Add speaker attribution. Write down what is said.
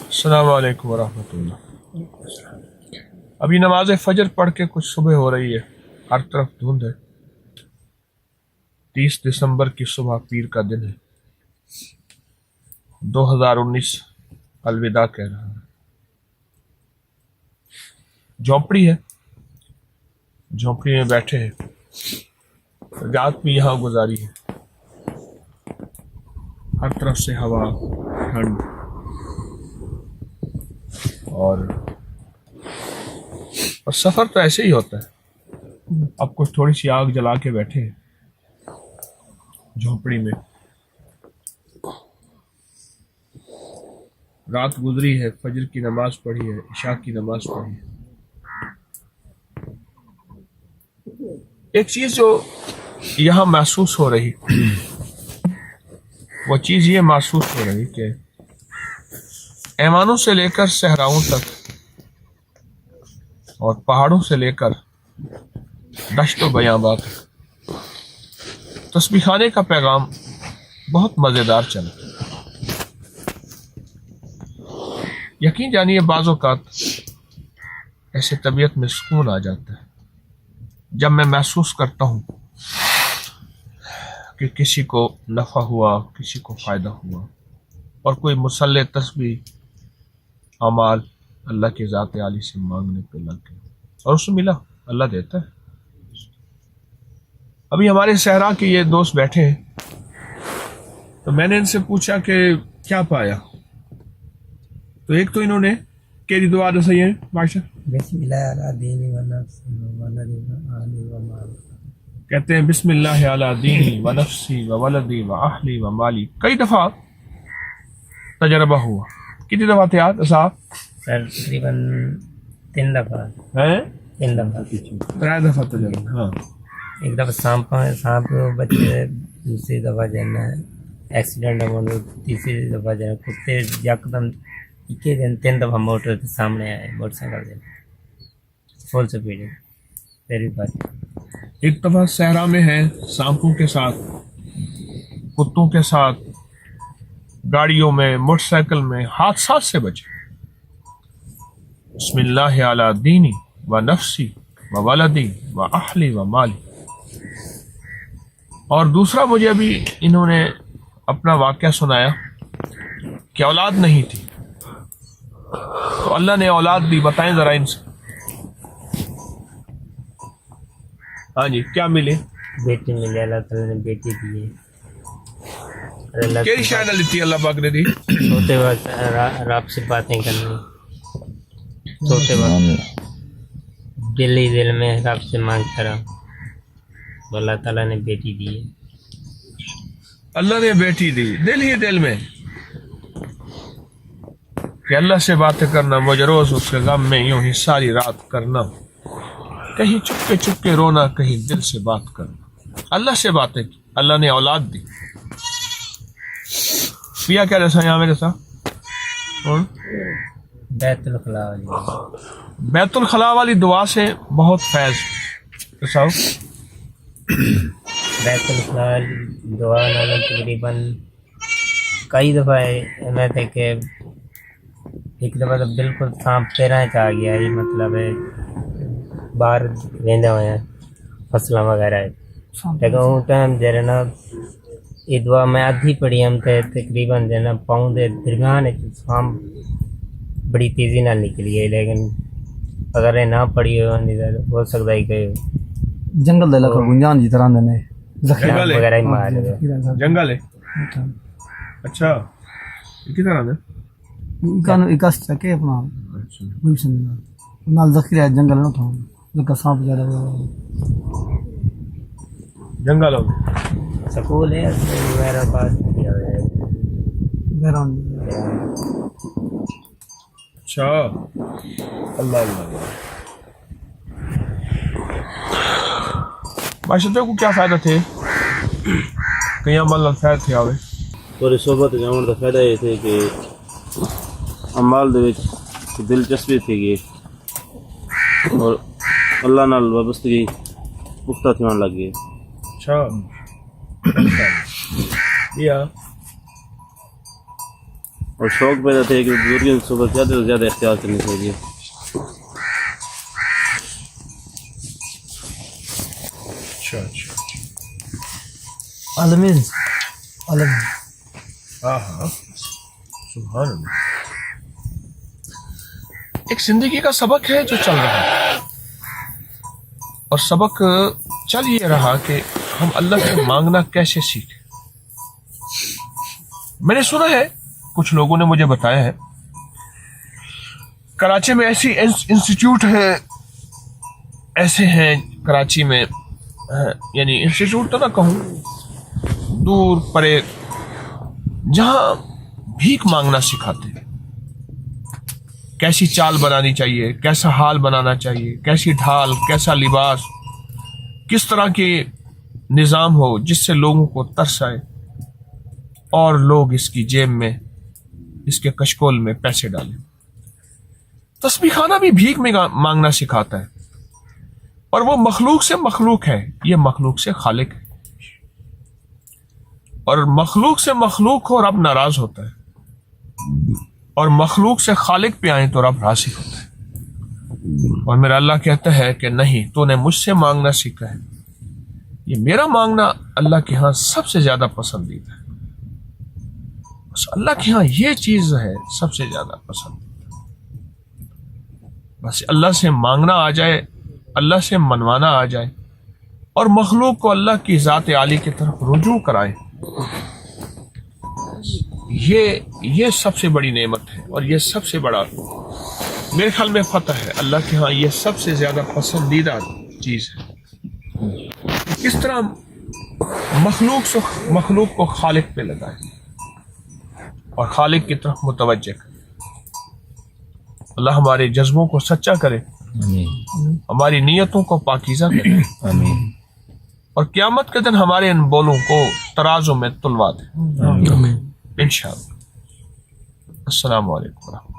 Speaker 1: अस्सलाम वालेकुम वरहमतुल्लाह। अभी नमाज फजर पढ़ के कुछ सुबह हो रही है, हर तरफ धुंध है। 30 दिसंबर की सुबह पीर का दिन है। 2019 अलविदा कह रहा है। झोंपड़ी है, झोंपड़ी में बैठे हैं, रात भी यहाँ गुजारी है। हर तरफ से हवा, ठंड और सफ़र तो ऐसे ही होता है। अब कुछ थोड़ी सी आग जला के बैठे हैं झोंपड़ी में। रात गुजरी है, फजर की नमाज पढ़ी है, इशा की नमाज पढ़ी है। एक चीज़ जो यहाँ महसूस हो रही, वो चीज़ ये महसूस हो रही कि ऐवानों से लेकर सहराओं तक और पहाड़ों से लेकर दश्त व बयाबां तक तस्बीह खाने का पैगाम बहुत मज़ेदार चला। यकीन जानिए बाज़ औक़ात ऐसे तबीयत में सुकून आ जाता है जब मैं महसूस करता हूँ कि किसी को नफ़ा हुआ, किसी को फ़ायदा हुआ और कोई मुसल्ले तस्बीह अमाल अल्लाह के ज़ात आली से मांगने पे लग गए और उससे मिला। अल्लाह देता है। अभी हमारे सहरा के ये दोस्त बैठे हैं, तो मैंने इनसे पूछा कि क्या पाया, तो एक तो इन्होंने केरी दुआ दसाई है बादशाह, कहते हैं बिस्मिल्लाह अला दीनी व नफ्सी व वलदी व अहली व माली। कई दफ़ा तजर्बा हुआ। कितनी दफ़ा थे आप साहब?
Speaker 2: सर तकरीबन 3 दफ़ा
Speaker 1: हैं,
Speaker 2: 3 दफ़ा
Speaker 1: 3 दफ़ा तजर्बा। हाँ,
Speaker 2: एक दफ़ा सांप बच्चे, दूसरी दफ़ा जाना एक्सीडेंट हो, तीसरी दफ़ा जाना कुत्ते यकदम 3 दफ़ा मोटर के सामने आए, मोटरसाइकिल फुल स्पीड। तेरी बात
Speaker 1: एक दफ़ा सहरा में है, सांपों के साथ, कुत्तों के साथ, गाड़ियों में, मोटरसाइकिल में, हादसा से बचे। बिस्मिल्लाह अला दीनी व नफ्सी व वलदी व अहली व माली। और दूसरा मुझे अभी इन्होंने अपना वाक़या सुनाया कि औलाद नहीं थी, तो अल्लाह ने औलाद दी। बताएं ज़रा इनसे। हाँ जी, क्या मिले?
Speaker 2: बेटी मिली, अल्लाह ताला ने बेटी दी है।
Speaker 1: केरी शायद ली अल्लाह पाक ने दी।
Speaker 2: सोते वक्त रब से बातें करनी, सोते वक्त दिल ही दिल में रब से मांग करा, अल्लाह ताला ने बेटी दी है।
Speaker 1: अल्लाह ने बेटी दी, दिल ही दिल में कि अल्लाह से बातें करना, मुझे रोज उसके गम में यूं ही सारी रात करना, कहीं चुपके चुपके रोना, कहीं दिल से बात करना। अल्लाह से बातें की, अल्लाह ने औलाद दी। पिया क्या दसा यहाँ मेरे साथ? बैतुल खला वाली दुआ से बहुत फैज।
Speaker 2: बैतुल खला दुआ तकरीबन कई दफ़ा मैं थे कि एक दफ़ा तो बिल्कुल सांप पैरां च आ गया, ये मतलब बाहर वेंदे हुए फसलों वगैरह, लेकिन उस टाइम जरा ना ये दुआ मैं आधी पढ़ी हम थे, तकरीबन जना पाँव के दरम्यान सांप बड़ी तेज़ी नाल निकली है, लेकिन अगर ये ना पढ़ी हो सकता है कि
Speaker 3: जंगल दे लखा गुंजान जी तरह ने
Speaker 2: जखीरा वगैरह ही मार दे।
Speaker 1: जंगल है, अच्छा कितना है?
Speaker 3: इकान इकास के अपना गुलशन नाल जखीरा है, जंगल न था लका सांप ज्यादा
Speaker 1: जंगल हो।
Speaker 2: स्कूल है वगैरह बात किया है
Speaker 3: बैरान।
Speaker 1: अच्छा, अल्लाह अल्लाह। बादशाह को क्या फायदा थे? कहीं अमल खैर थे आवे
Speaker 4: और सोबत जावन का फायदा ये थे कि अमाल दे विच दिलचस्पी थी और अल्लाह नाल वाबस्तगी पुख्ता थियण लग गई।
Speaker 1: अच्छा, या
Speaker 4: اور شوق پیدا تھے کہ بزرگوں کی صحبت زیادہ سے زیادہ اختیار کرنی چاہیے.
Speaker 1: اچھا اچھا
Speaker 3: عالمین عالمین.
Speaker 1: ہاں ہاں سبحان اللہ. ایک زندگی کا سبق ہے جو چل رہا ہے، اور سبق چل یہ رہا کہ ہم اللہ سے مانگنا کیسے سیکھیں. میں نے سنا ہے، کچھ لوگوں نے مجھے بتایا ہے، کراچی میں ایسی انسٹیٹیوٹ ہے، ایسے ہیں کراچی میں، یعنی انسٹیٹیوٹ تو نہ کہوں، دور پرے، جہاں بھیک مانگنا سکھاتے ہیں، کیسی چال بنانی چاہیے، کیسا حال بنانا چاہیے، کیسی ڈھال، کیسا لباس، کس طرح کے نظام ہو جس سے لوگوں کو ترس آئے اور لوگ اس کی جیب میں، اس کے کشکول میں پیسے ڈالیں. تسبیح خانہ بھی بھیک میں مانگنا سکھاتا ہے، اور وہ مخلوق سے مخلوق ہے، یہ مخلوق سے خالق ہے، اور مخلوق سے مخلوق ہو رب ناراض ہوتا ہے، اور مخلوق سے خالق پہ آئیں تو رب راضی ہوتا ہے. اور میرا اللہ کہتا ہے کہ نہیں، تو نے مجھ سے مانگنا سیکھا ہے، یہ میرا مانگنا اللہ کے ہاں سب سے زیادہ پسندیدہ ہے. بس اللہ کے ہاں یہ چیز ہے سب سے زیادہ پسندیدہ. بس اللہ سے مانگنا آ جائے، اللہ سے منوانا آ جائے، اور مخلوق کو اللہ کی ذات عالی کی طرف رجوع کرائے، یہ سب سے بڑی نعمت ہے، اور یہ سب سے بڑا میرے خیال میں فتح ہے. اللہ کے ہاں یہ سب سے زیادہ پسندیدہ چیز ہے. کس طرح مخلوق کو خالق پہ لگائے اور خالق کی طرف متوجہ کرے. اللہ ہمارے جذبوں کو سچا کرے، ہماری نیتوں کو پاکیزہ کرے، اور قیامت کے دن ہمارے ان بولوں کو ترازو میں تلوا دے انشاءاللہ. السلام علیکم ورحمۃ اللہ.